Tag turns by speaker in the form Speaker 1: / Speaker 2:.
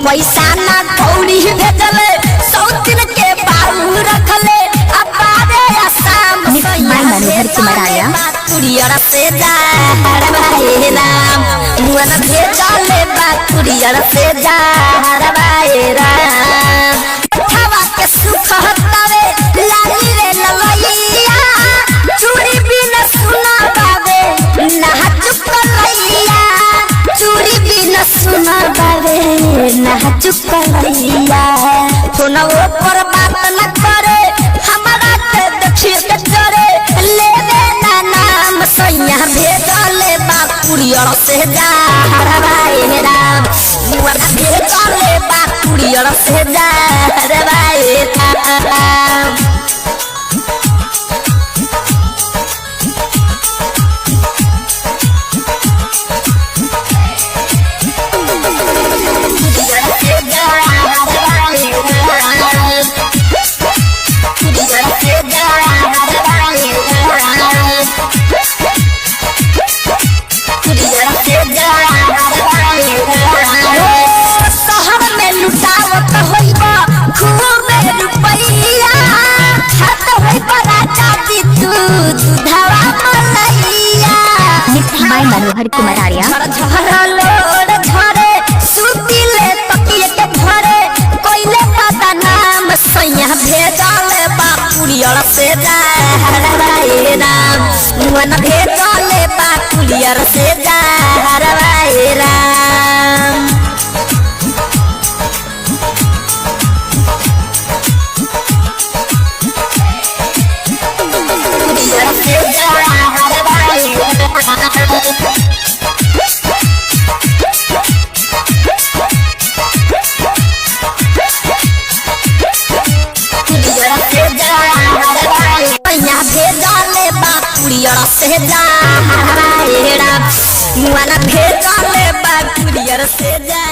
Speaker 1: पैसा ना कौड़ी भेजले सौतिन के बाबू रखले अबारे आसाम कुरियर से जा हरवाए राम मुअन भेजले बा कुरियर से जा हरवाए राम उठावा के सुख हतावे लाली रे ललैया चूड़ी बिना सुना बावे ना चुकलैया चूड़ी बिना सुना बावे ना चुकलैया कोनो ऊपर बात न करे हमारा ते देखिए के करे लेवे ना नाम सैया भेजले बा कुरियर से जा हरवाए राम मुअन भेजले बा कुरियर से जा हरवाए राम
Speaker 2: मनोहर कुमार आर्या
Speaker 1: भेजले बा कुरियर से जा हरवाए राम मुअन भेजले बा कुरियर से जा हरवाए राम कुरियर से जा हरवाए राम भेजले बा कुरियर से जा हरवाए राम मुअन भेजले बा कुरियर से जा